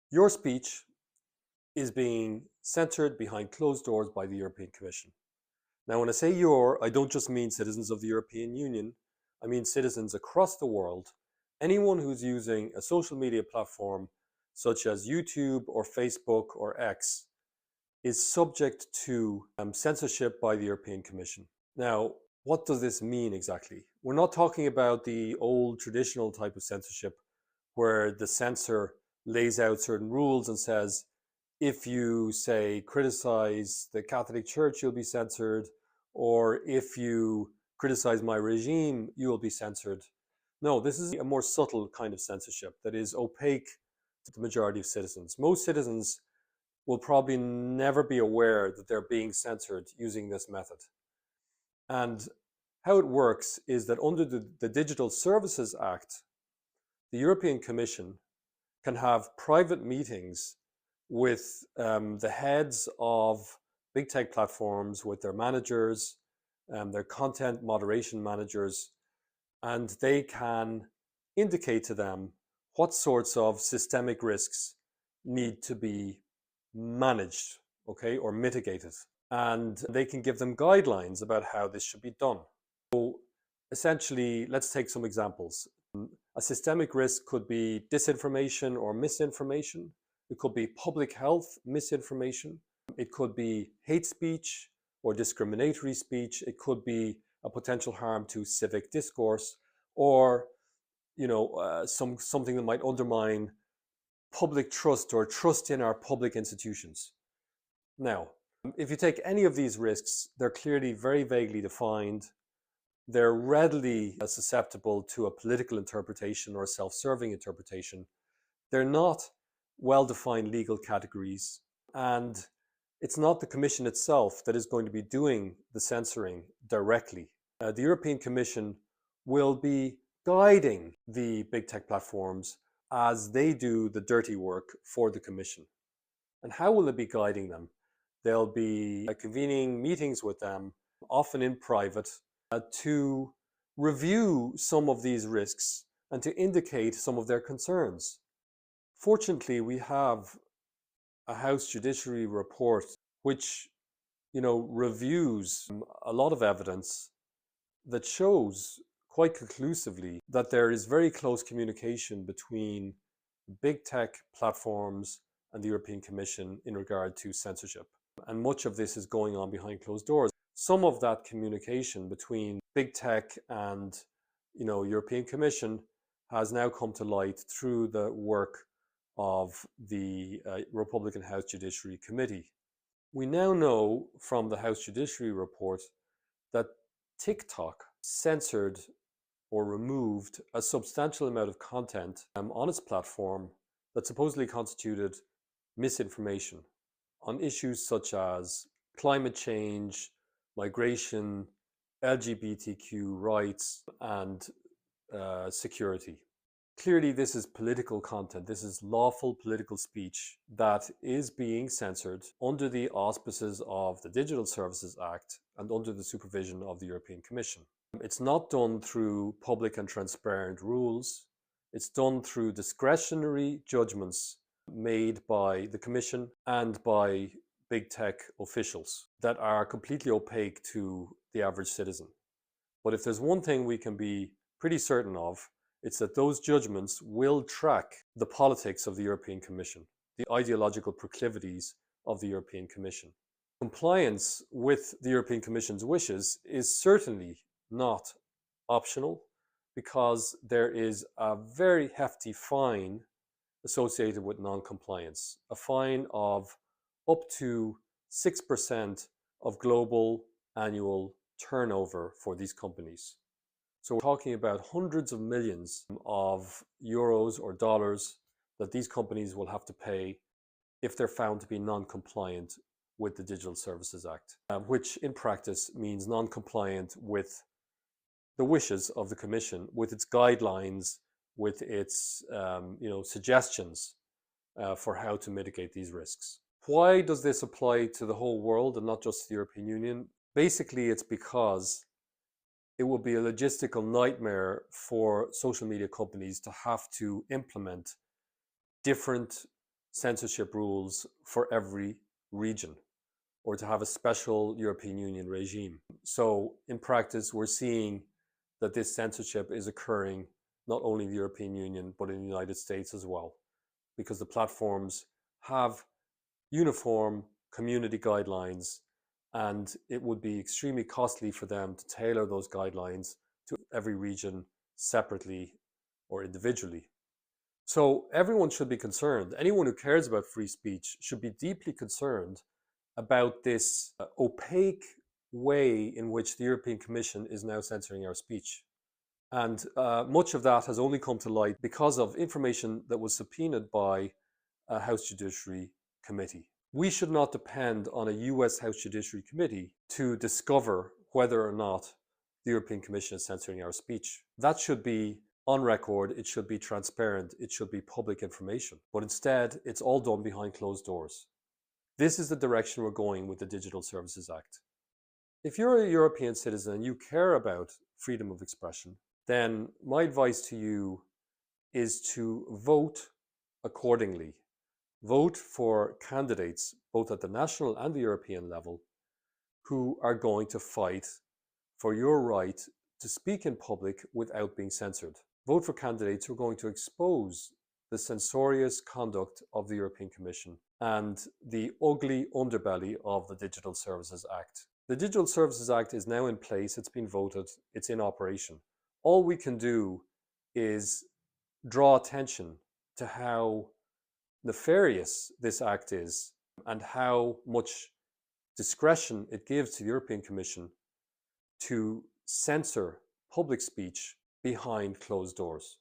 Your speech is being censored behind closed doors by the European Commission. Now, when I say your, I don't just mean citizens of the European Union. I mean citizens across the world. Anyone who's using a social media platform such as YouTube or Facebook or X is subject to censorship by the European Commission. Now, what does this mean exactly? We're not talking about the old traditional type of censorship where the censor lays out certain rules and says, if you say criticize the Catholic Church, you'll be censored, or if you criticize my regime, you will be censored. No, this is a more subtle kind of censorship that is opaque to the majority of citizens. Most citizens will probably never be aware that they're being censored using this method. And how it works is that under the Digital Services Act, the European Commission can have private meetings with the heads of big tech platforms, with their managers, their content moderation managers, and they can indicate to them what sorts of systemic risks need to be managed, okay, or mitigated. And they can give them guidelines about how this should be done. So essentially, let's take some examples. A systemic risk could be disinformation or misinformation. It could be public health misinformation. It could be hate speech or discriminatory speech. It could be a potential harm to civic discourse, or something that might undermine public trust or trust in our public institutions. Now, if you take any of these risks, they're clearly very vaguely defined. They're readily susceptible to a political interpretation or a self-serving interpretation. They're not well-defined legal categories, and it's not the Commission itself that is going to be doing the censoring directly. The European Commission will be guiding the big tech platforms as they do the dirty work for the Commission. And how will it be guiding them? They'll be convening meetings with them, often in private, to review some of these risks and to indicate some of their concerns. Fortunately, we have a House Judiciary report which, reviews a lot of evidence that shows quite conclusively that there is very close communication between big tech platforms and the European Commission in regard to censorship. And much of this is going on behind closed doors. Some of that communication between big tech and European Commission has now come to light through the work of the Republican House Judiciary Committee. We now know from the House Judiciary report that TikTok censored or removed a substantial amount of content on its platform that supposedly constituted misinformation on issues such as climate change, migration, LGBTQ rights, and security. Clearly, this is political content. This is lawful political speech that is being censored under the auspices of the Digital Services Act and under the supervision of the European Commission. It's not done through public and transparent rules. It's done through discretionary judgments made by the Commission and by big tech officials that are completely opaque to the average citizen. But if there's one thing we can be pretty certain of, it's that those judgments will track the politics of the European Commission, the ideological proclivities of the European Commission. Compliance with the European Commission's wishes is certainly not optional, because there is a very hefty fine associated with non-compliance, a fine of up to 6% of global annual turnover for these companies. So we're talking about hundreds of millions of euros or dollars that these companies will have to pay if they're found to be non-compliant with the Digital Services Act, which in practice means non-compliant with the wishes of the Commission, with its guidelines, with its suggestions for how to mitigate these risks. Why does this apply to the whole world and not just the European Union? Basically, it's because it will be a logistical nightmare for social media companies to have to implement different censorship rules for every region, or to have a special European Union regime. So in practice, we're seeing that this censorship is occurring not only in the European Union, but in the United States as well, because the platforms have uniform community guidelines, and it would be extremely costly for them to tailor those guidelines to every region separately or individually. So everyone should be concerned. Anyone who cares about free speech should be deeply concerned about this opaque way in which the European Commission is now censoring our speech. And much of that has only come to light because of information that was subpoenaed by a House Judiciary Committee. We should not depend on a US House Judiciary Committee to discover whether or not the European Commission is censoring our speech. That should be on record, it should be transparent, it should be public information. But instead, it's all done behind closed doors. This is the direction we're going with the Digital Services Act. If you're a European citizen and you care about freedom of expression, then my advice to you is to vote accordingly. Vote for candidates, both at the national and the European level, who are going to fight for your right to speak in public without being censored. Vote for candidates who are going to expose the censorious conduct of the European Commission and the ugly underbelly of the Digital Services Act. The Digital Services Act is now in place, it's been voted, it's in operation. All we can do is draw attention to how nefarious this act is and how much discretion it gives to the European Commission to censor public speech behind closed doors.